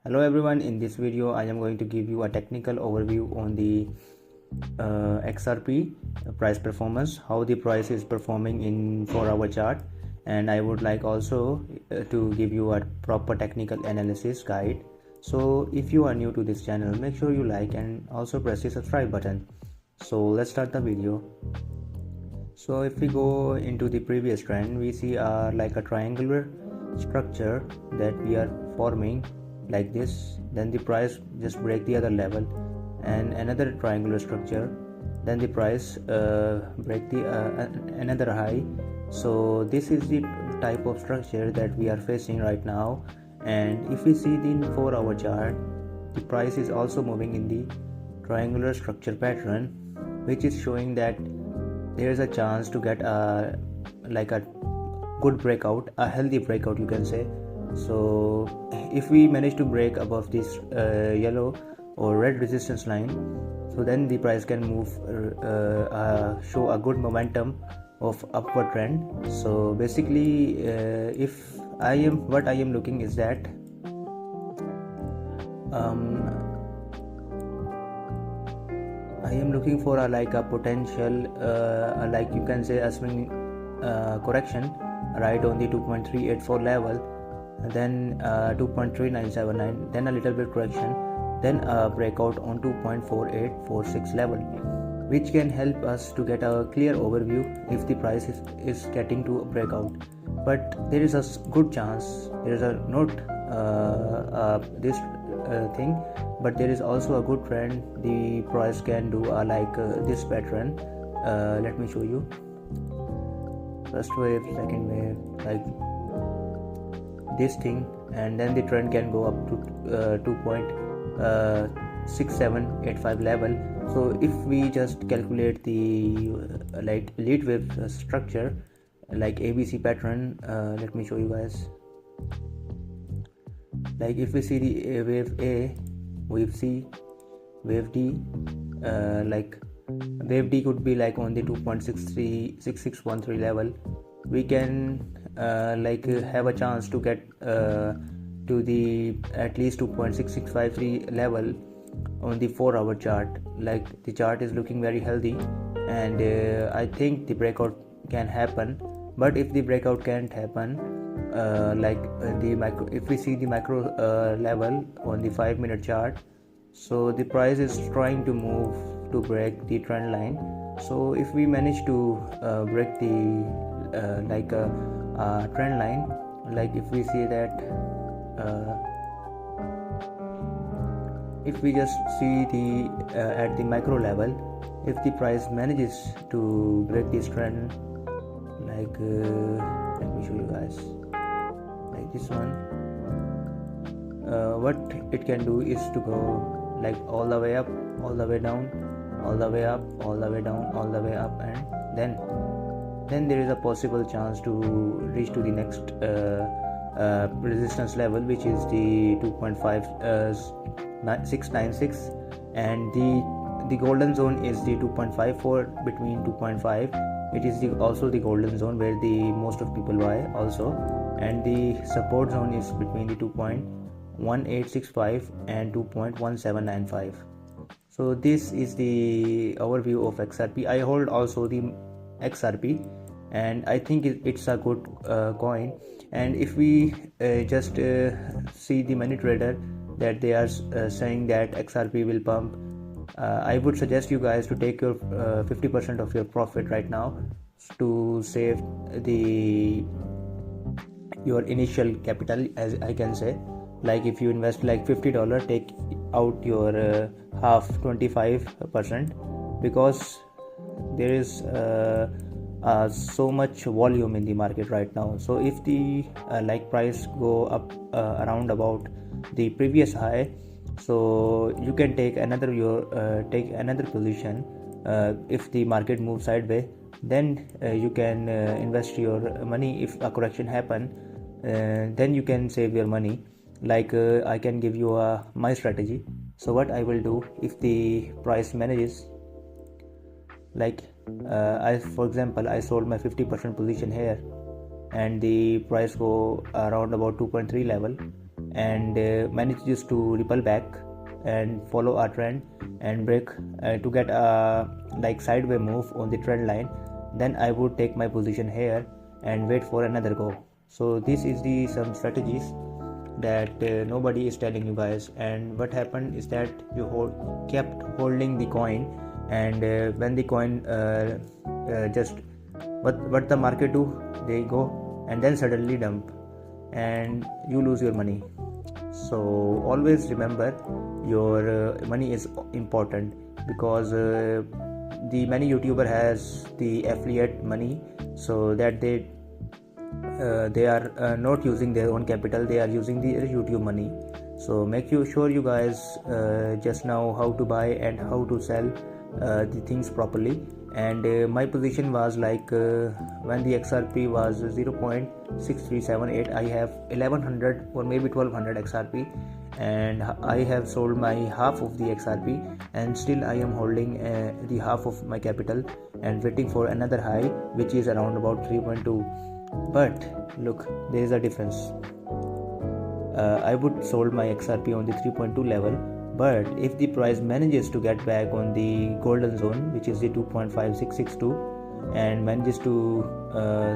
Hello everyone, in this video I am going to give you a technical overview on the XRP price performance, how the price is performing in 4-hour chart, and I would like also to give you a proper technical analysis guide. So if you are new to this channel, make sure you like and also press the subscribe button. So let's start the video. So if we go into the previous trend, we see like a triangular structure that we are forming like this. Then the price just break the other level and another triangular structure. Then the price break the another high. So this is the type of structure that we are facing right now. And if we see the 4-hour chart, the price is also moving in the triangular structure pattern, which is showing that there is a chance to get a good breakout, a healthy breakout you can say. So if we manage to break above this yellow or red resistance line, so then the price can move show a good momentum of upward trend. So basically if I am looking is that I am looking for a potential like you can say a swing correction right on the 2.384 level, then 2.3979, then a little bit correction, then a breakout on 2.4846 level, which can help us to get a clear overview if the price is getting to a breakout. But there is a good chance, there is a not this thing, but there is also a good trend the price can do this pattern. Let me show you. First wave, second wave, like this thing, and then the trend can go up to 2.6785 level. So if we just calculate the lead wave structure like ABC pattern, let me show you guys. Like if we see the wave A, wave C, wave D, like wave D could be like on the 2.636613 level. We can have a chance to get to the at least 2.6653 level on the 4-hour chart. Like the chart is looking very healthy, and I think the breakout can happen. But if the breakout can't happen, if we see the macro level on the 5-minute chart, so the price is trying to move to break the trend line. So if we manage to break the trend line, like if we see that if we just see the at the macro level, if the price manages to break this trend, let me show you guys, like this one, what it can do is to go like all the way up, all the way down, all the way up, all the way down, all the way up, and then there is a possible chance to reach to the next resistance level, which is the 2.5696, and the golden zone is the 2.54, between 2.5. It is also the golden zone where the most of people buy also, and the support zone is between the 2.1865 and 2.1795. So this is the overview of XRP. I hold also the XRP, and I think it's a good coin. And if we just see the money trader that they are saying that XRP will pump, I would suggest you guys to take your 50% of your profit right now to save your initial capital, as I can say. Like if you invest like $50, take out your half, 25%, because there is so much volume in the market right now. So if the price go up around about the previous high, so you can take another position. If the market moves sideways, then you can invest your money. If a correction happen, then you can save your money. I can give you my strategy. So what I will do if the price manages, for example, I sold my 50% position here, and the price go around about 2.3 level, and manages to repel back and follow our trend and break to get a like sideway move on the trend line, then I would take my position here and wait for another go. So this is the some strategies that nobody is telling you guys. And what happened is that you kept holding the coin, and when the coin just what the market do, they go and then suddenly dump and you lose your money. So always remember your money is important, because the many YouTuber has the affiliate money, so that they are not using their own capital, they are using the YouTube money. So make sure you guys just know how to buy and how to sell the things properly. And my position was like when the XRP was 0.6378, I have 1100 or maybe 1200 XRP, and I have sold my half of the XRP, and still I am holding the half of my capital and waiting for another high, which is around about 3.2. But look, there is a difference. I would sold my XRP on the 3.2 level, but if the price manages to get back on the golden zone, which is the 2.5662, and manages to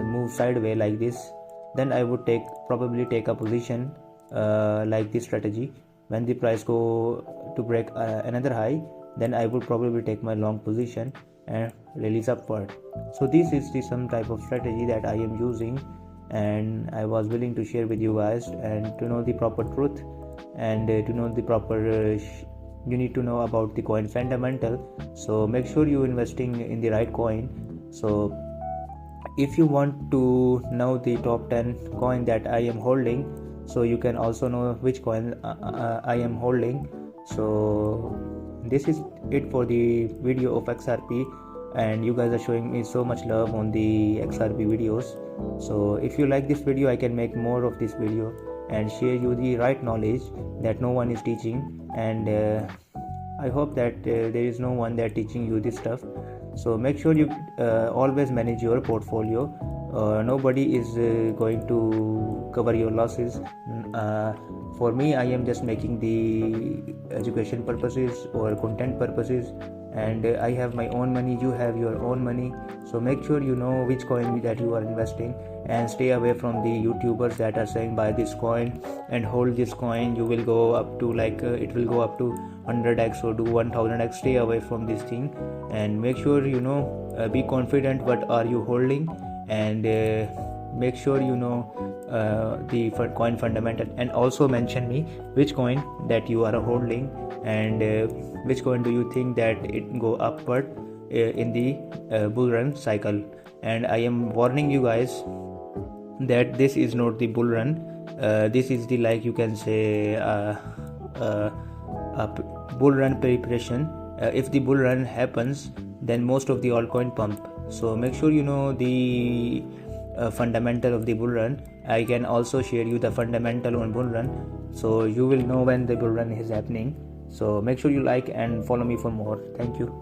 move sideways like this, then I would probably take a position like this strategy. When the price go to break another high, then I would probably take my long position and release upward. So this is some type of strategy that I am using, and I was willing to share with you guys. And to know the proper truth, and to know the proper you need to know about the coin fundamental. So make sure you investing in the right coin. So if you want to know the top 10 coin that I am holding, so you can also know which coin I am holding. So this is it for the video of XRP, and you guys are showing me so much love on the XRP videos. So if you like this video, I can make more of this video and share you the right knowledge that no one is teaching. And I hope that there is no one that teaching you this stuff. So make sure you always manage your portfolio. Nobody is going to cover your losses. For me, I am just making the education purposes or content purposes, and I have my own money, you have your own money. So make sure you know which coin that you are investing, and stay away from the YouTubers that are saying buy this coin and hold this coin, you will go up to like it will go up to 100x or do 1000x. Stay away from this thing, and make sure you know be confident what are you holding, and make sure you know the coin fundamental, and also mention me which coin that you are holding, and which coin do you think that it go upward in the bull run cycle. And I am warning you guys that this is not the bull run, this is the, like you can say, bull run preparation. If the bull run happens, then most of the altcoin pump. So make sure you know the fundamental of the bull run. I can also share you the fundamental on bull run, so you will know when the bull run is happening. So make sure you like and follow me for more. Thank you.